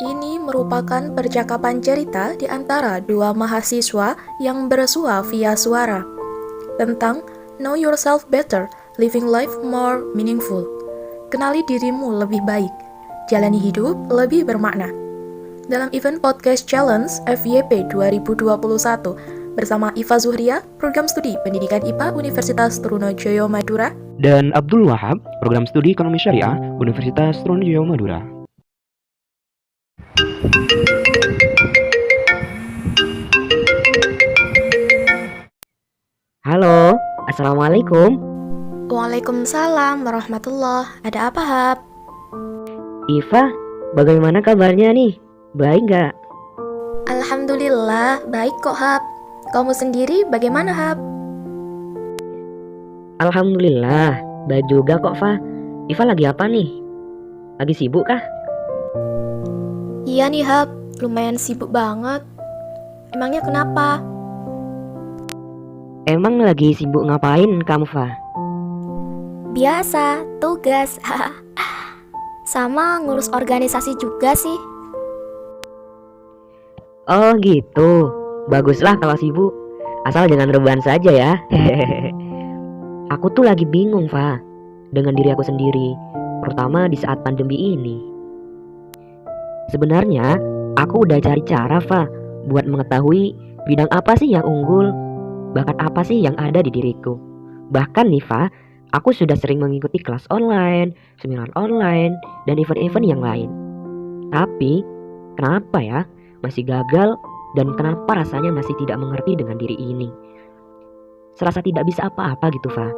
Ini merupakan percakapan cerita di antara dua mahasiswa yang bersua via suara tentang Know Yourself Better, Living Life More Meaningful. Kenali dirimu lebih baik, jalani hidup lebih bermakna. Dalam event Podcast Challenge FYP 2021 bersama Iva Zuhria, Program Studi Pendidikan IPA Universitas Trunojoyo Madura, dan Abdul Wahab, Program Studi Ekonomi Syariah Universitas Trunojoyo Madura. Halo, Assalamualaikum. Waalaikumsalam warahmatullah. Ada apa, Hap? Iva, bagaimana kabarnya nih? Baik nggak? Alhamdulillah, baik kok, Hap. Kamu sendiri bagaimana, Hap? Alhamdulillah, baik juga kok, Fa. Iva lagi apa nih? Lagi sibuk kah? Iya nih, Hap. Lumayan sibuk banget. Emangnya kenapa? Emang lagi sibuk ngapain kamu, Fa? Biasa, tugas. Sama ngurus organisasi juga sih. Oh gitu, baguslah kalau sibuk. Asal jangan rebahan saja ya. Aku tuh lagi bingung, Fa, dengan diri aku sendiri, terutama di saat pandemi ini. Sebenarnya, aku udah cari cara, Fa, buat mengetahui bidang apa sih yang unggul, bakat apa sih yang ada di diriku. Bahkan nih, Fa, aku sudah sering mengikuti kelas online, seminar online, dan event-event yang lain. Tapi, kenapa ya masih gagal dan kenapa rasanya masih tidak mengerti dengan diri ini? Serasa tidak bisa apa-apa gitu, Fa.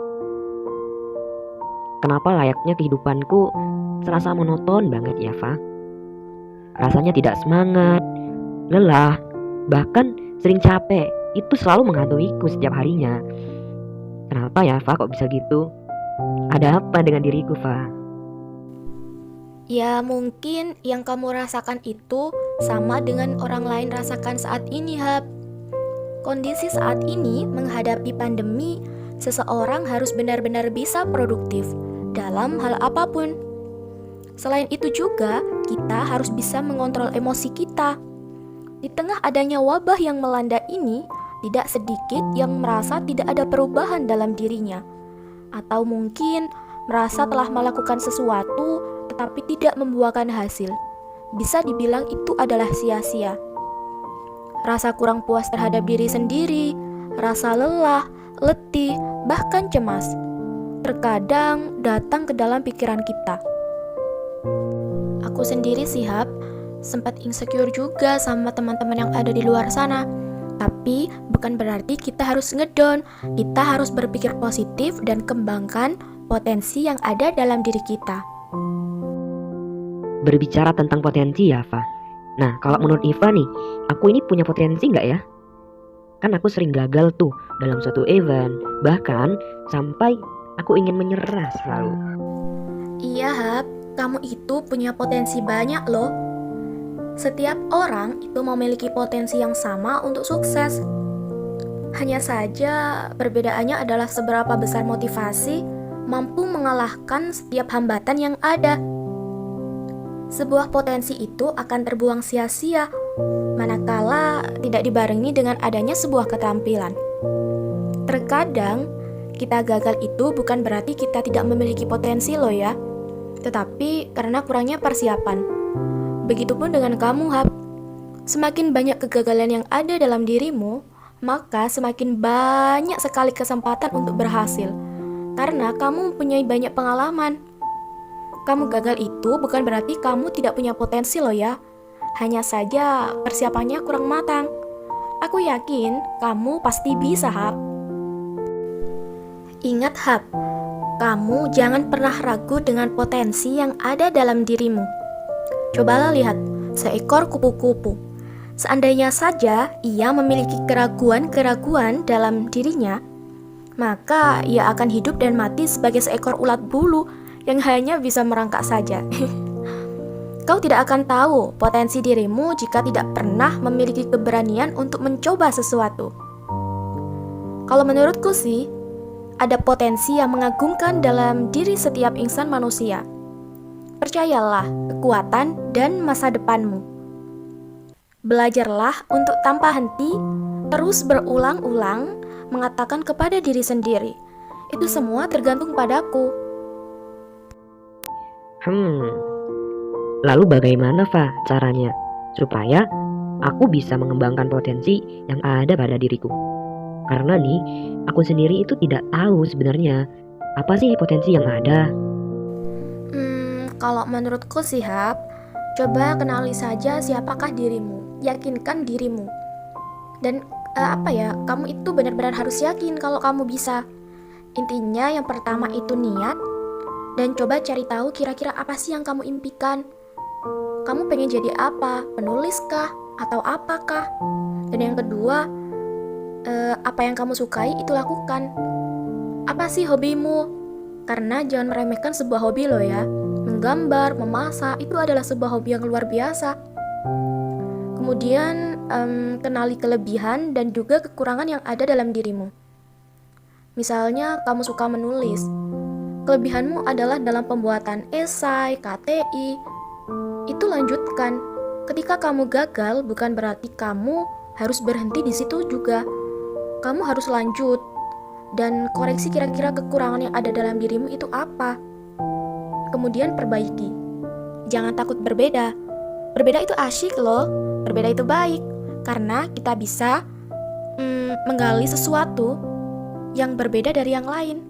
Kenapa layaknya kehidupanku serasa monoton banget ya, Fa? Rasanya tidak semangat, lelah, bahkan sering capek. Itu selalu menghantuiku setiap harinya. Kenapa ya, Fa, kok bisa gitu? Ada apa dengan diriku, Fa? Ya mungkin yang kamu rasakan itu sama dengan orang lain rasakan saat ini, Hap. Kondisi saat ini menghadapi pandemi, seseorang harus benar-benar bisa produktif dalam hal apapun. Selain itu juga, kita harus bisa mengontrol emosi kita. Di tengah adanya wabah yang melanda ini, tidak sedikit yang merasa tidak ada perubahan dalam dirinya. Atau mungkin merasa telah melakukan sesuatu tetapi tidak membuahkan hasil. Bisa dibilang itu adalah sia-sia. Rasa kurang puas terhadap diri sendiri, rasa lelah, letih, bahkan cemas terkadang datang ke dalam pikiran kita. Aku sendiri sih, Hap, sempat insecure juga sama teman-teman yang ada di luar sana. Tapi bukan berarti kita harus ngedown. Kita harus berpikir positif dan kembangkan potensi yang ada dalam diri kita. Berbicara tentang potensi ya, Fa. Nah, kalau menurut Iva nih, aku ini punya potensi nggak ya? Kan aku sering gagal tuh dalam suatu event. Bahkan sampai aku ingin menyerah selalu. Iya, Hap, kamu itu punya potensi banyak loh. Setiap orang itu memiliki potensi yang sama untuk sukses. Hanya saja perbedaannya adalah seberapa besar motivasi mampu mengalahkan setiap hambatan yang ada. Sebuah potensi itu akan terbuang sia-sia manakala tidak dibarengi dengan adanya sebuah keterampilan. Terkadang kita gagal itu bukan berarti kita tidak memiliki potensi loh ya, tetapi karena kurangnya persiapan. Begitupun dengan kamu, Hap. Semakin banyak kegagalan yang ada dalam dirimu, maka semakin banyak sekali kesempatan untuk berhasil. Karena kamu mempunyai banyak pengalaman. Kamu gagal itu bukan berarti kamu tidak punya potensi loh ya. Hanya saja persiapannya kurang matang. Aku yakin kamu pasti bisa, Hap. Ingat, Hap, kamu jangan pernah ragu dengan potensi yang ada dalam dirimu. Cobalah lihat seekor kupu-kupu. Seandainya saja ia memiliki keraguan-keraguan dalam dirinya, maka ia akan hidup dan mati sebagai seekor ulat bulu yang hanya bisa merangkak saja. Kau tidak akan tahu potensi dirimu jika tidak pernah memiliki keberanian untuk mencoba sesuatu. Kalau menurutku sih, ada potensi yang mengagumkan dalam diri setiap insan manusia. Percayalah kekuatan dan masa depanmu. Belajarlah untuk tanpa henti, terus berulang-ulang mengatakan kepada diri sendiri, itu semua tergantung padaku. Lalu bagaimana, Fa, caranya supaya aku bisa mengembangkan potensi yang ada pada diriku? Karena nih, aku sendiri itu tidak tahu sebenarnya apa sih potensi yang ada. Kalau menurutku sih, Hap, coba kenali saja siapakah dirimu, yakinkan dirimu. Dan kamu itu benar-benar harus yakin kalau kamu bisa. Intinya yang pertama itu niat, dan coba cari tahu kira-kira apa sih yang kamu impikan. Kamu pengen jadi apa? Penulis kah? Atau apakah? Dan yang kedua, apa yang kamu sukai itu lakukan. Apa sih hobimu? Karena jangan meremehkan sebuah hobi loh ya. Menggambar, memasak, itu adalah sebuah hobi yang luar biasa. Kemudian, kenali kelebihan dan juga kekurangan yang ada dalam dirimu. Misalnya, kamu suka menulis. Kelebihanmu adalah dalam pembuatan esai, KTI. Itu lanjutkan. Ketika kamu gagal, bukan berarti kamu harus berhenti di situ juga. Kamu harus lanjut dan koreksi kira-kira kekurangan yang ada dalam dirimu itu apa. Kemudian perbaiki. Jangan takut berbeda. Berbeda itu asyik loh. Berbeda itu baik. Karena kita bisa menggali sesuatu yang berbeda dari yang lain.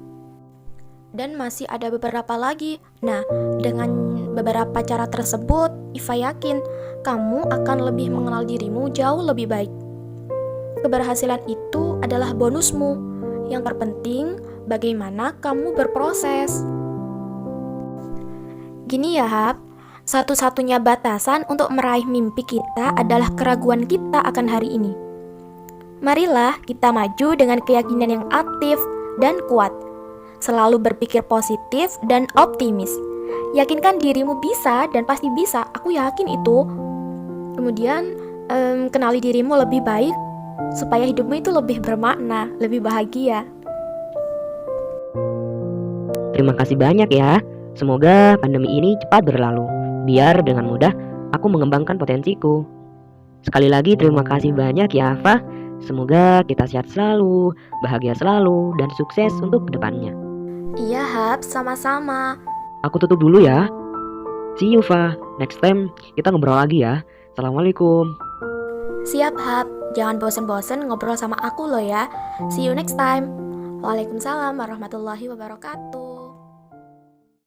Dan masih ada beberapa lagi. Nah, dengan beberapa cara tersebut, Iva yakin kamu akan lebih mengenal dirimu jauh lebih baik. Keberhasilan itu adalah bonusmu. Yang terpenting, bagaimana kamu berproses. Gini ya, Hap, satu-satunya batasan untuk meraih mimpi kita adalah keraguan kita akan hari ini. Marilah kita maju dengan keyakinan yang aktif dan kuat. Selalu berpikir positif dan optimis. Yakinkan dirimu bisa dan pasti bisa, aku yakin itu. Kemudian, kenali dirimu lebih baik supaya hidupmu itu lebih bermakna, lebih bahagia. Terima kasih banyak ya. Semoga pandemi ini cepat berlalu, biar dengan mudah aku mengembangkan potensiku. Sekali lagi terima kasih banyak ya, Fa. Semoga kita sehat selalu, bahagia selalu, dan sukses untuk kedepannya. Iya, Hap, sama-sama. Aku tutup dulu ya. See you, Fa. Next time kita ngobrol lagi ya. Assalamualaikum. Siap, Hap. Jangan bosen-bosen ngobrol sama aku loh ya. See you next time. Waalaikumsalam warahmatullahi wabarakatuh.